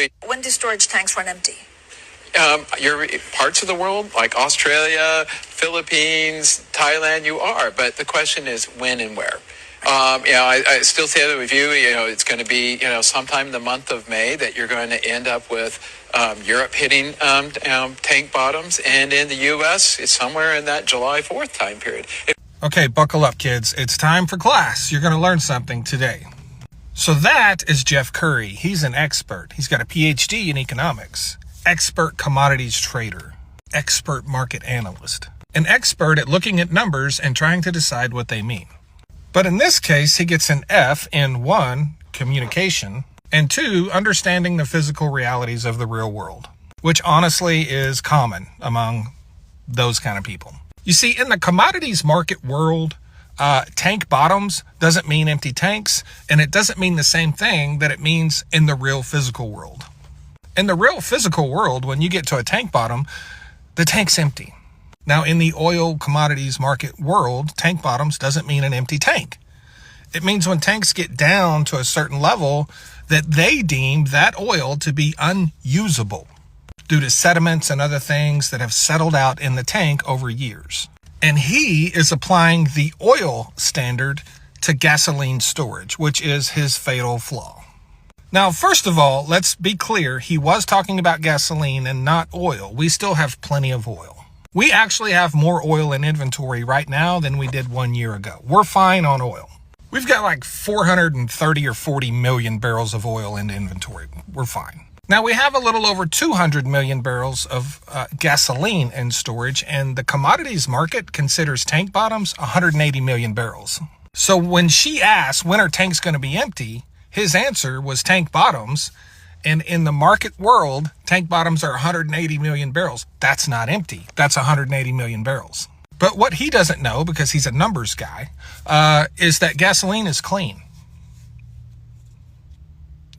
basically, when do storage tanks run empty? your parts of the world like Australia, Philippines, Thailand, you are. But the question is when and where. I still say that with you, it's going to be, sometime in the month of May that you're going to end up with Europe hitting tank bottoms. And in the U.S., it's somewhere in that July 4th time period. Okay, buckle up, kids. It's time for class. You're going to learn something today. So that is Jeff Curry. He's an expert. He's got a PhD in economics. Expert commodities trader. Expert market analyst. An expert at looking at numbers and trying to decide what they mean. But in this case, he gets an F in 1, communication, and 2, understanding the physical realities of the real world, which honestly is common among those kind of people. You see, in the commodities market world, tank bottoms doesn't mean empty tanks, and it doesn't mean the same thing that it means in the real physical world. In the real physical world, when you get to a tank bottom, the tank's empty. Now, in the oil commodities market world, tank bottoms doesn't mean an empty tank. It means when tanks get down to a certain level that they deem that oil to be unusable due to sediments and other things that have settled out in the tank over years. And he is applying the oil standard to gasoline storage, which is his fatal flaw. Now, first of all, let's be clear. He was talking about gasoline and not oil. We still have plenty of oil. We actually have more oil in inventory right now than we did 1 year ago. We're fine on oil. We've got like 430 or 40 million barrels of oil in inventory. We're fine. Now, we have a little over 200 million barrels of gasoline in storage, and the commodities market considers tank bottoms 180 million barrels. So when she asked, when are tanks going to be empty, his answer was tank bottoms. And in the market world, tank bottoms are 180 million barrels. That's not empty. That's 180 million barrels. But what he doesn't know, because he's a numbers guy, is that gasoline is clean.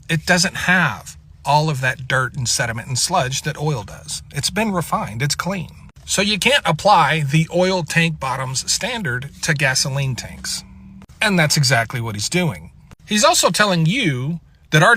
It doesn't have all of that dirt and sediment and sludge that oil does. It's been refined. It's clean. So you can't apply the oil tank bottoms standard to gasoline tanks. And that's exactly what he's doing. He's also telling you that our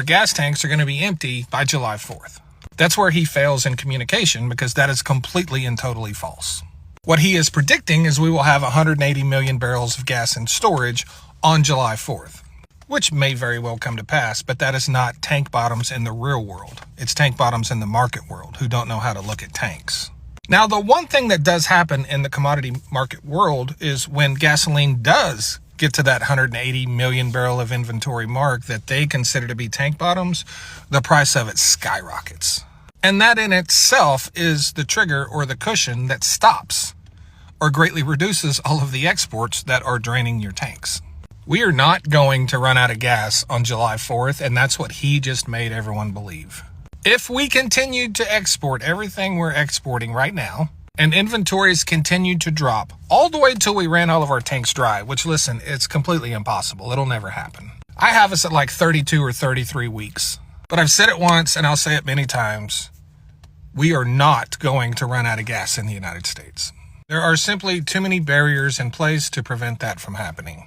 gas tanks are going to be empty by July 4th. That's where he fails in communication, because that is completely and totally false. What he is predicting is we will have 180 million barrels of gas in storage on July 4th, which may very well come to pass, but that is not tank bottoms in the real world. It's tank bottoms in the market world who don't know how to look at tanks. Now, the one thing that does happen in the commodity market world is when gasoline does get to that 180 million barrel of inventory mark that they consider to be tank bottoms, the price of it skyrockets. And that in itself is the trigger or the cushion that stops or greatly reduces all of the exports that are draining your tanks. We are not going to run out of gas on July 4th, and that's what he just made everyone believe. If we continued to export everything we're exporting right now, and inventories continued to drop all the way until we ran all of our tanks dry, which, listen, it's completely impossible. It'll never happen. I have us at like 32 or 33 weeks. But I've said it once, and I'll say it many times. We are not going to run out of gas in the United States. There are simply too many barriers in place to prevent that from happening.